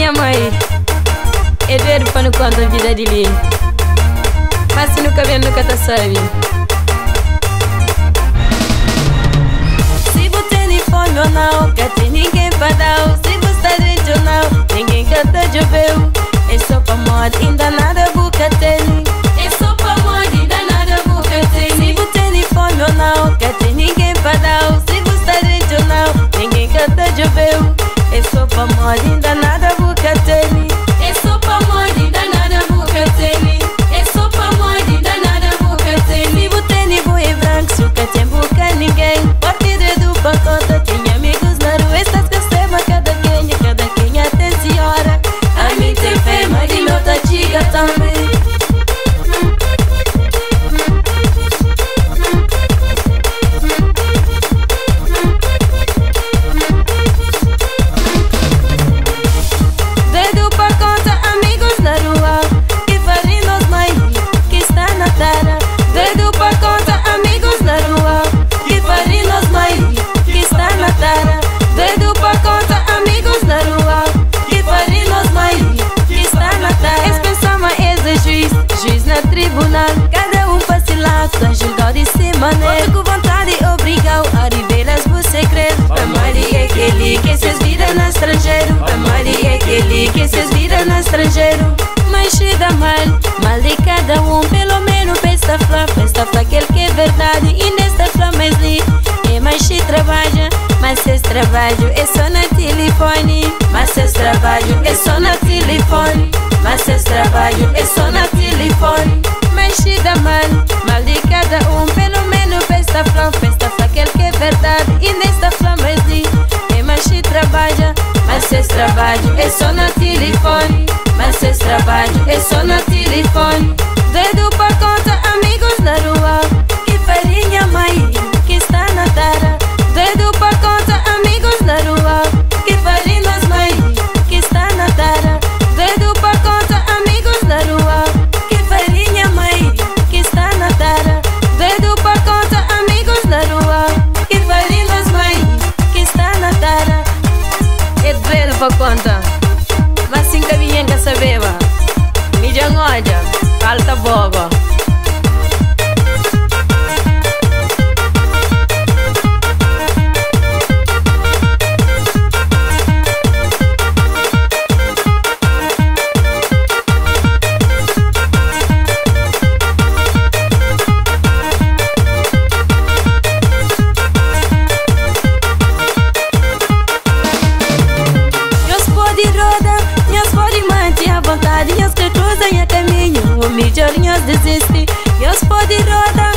minha mãe é ver para no conta a vida de li. Mas se nunca vê, nunca tá sabe. Se você tem fome ou não, que tem ninguém para dar. Se você está doente ou não, ninguém canta choveu. É só pra moda, ainda nada boca tem. É só pra moda, ainda nada boca tem. Se você tem fome ou não, que tem ninguém para dar. Se você está doente ou não, ninguém canta choveu. É só pra moda, ainda nada boca tem. É só pra moda, ainda nada boca tem. É só pra moda, ainda nada boca tem. Se você tem boi branco, suca tem boca ninguém. Partida do pacote, tem amigos na rua. Estas que recebem cada quem tem senhora. A mim tem fé, mas de meu tá diga também. Dedo pra conta, amigos na rua, que fazem nós mãe, que está na terra. Dedo pra conta, amigos na rua, que fazem nós mãe, que está na terra. Dedo pra conta, amigos na rua, que fazem nós mãe, que está na terra. Esse pensama é juiz na tribunal. Cada um passe lá, sua ajuda de se maneira. Outro com vontade obrigou a revelar o segredo. A Maria é aquele que se vira no estrangeiro. A Maria é aquele que se vira no estrangeiro. Mas se dá mal de cada um. Pelo menos esta flor aquele que é verdade. E nesta flor mais li, é mais se trabalha. Mas esse trabalho é só no telefone. Mas esse trabalho é só no telefone. Mas esse trabalho é só no telefone. Mas se dá mal de cada um. Pelo menos esta flor aquele que é verdade. E nesta flor mais li, é mais se trabalha. Mas esse trabalho é só no telefone. Mas esse trabalho é só no telefone. Dedo pra conta, amigos na rua, que farinha mãe, que está na terra. Dedo pra conta, amigos na rua, que fazem nós mãe, que está na terra. Dedo pra conta, amigos na rua, que farinha mãe, que está na terra. Dedo pra conta, amigos na rua, que fazem nós mãe, que está na terra. É dedo pra conta, mas sim que vinha que sabeva. Me jangoja, falta bogo. Vontade, nós que cruzam a caminho, o melhor nós desiste. Nós pode rodar,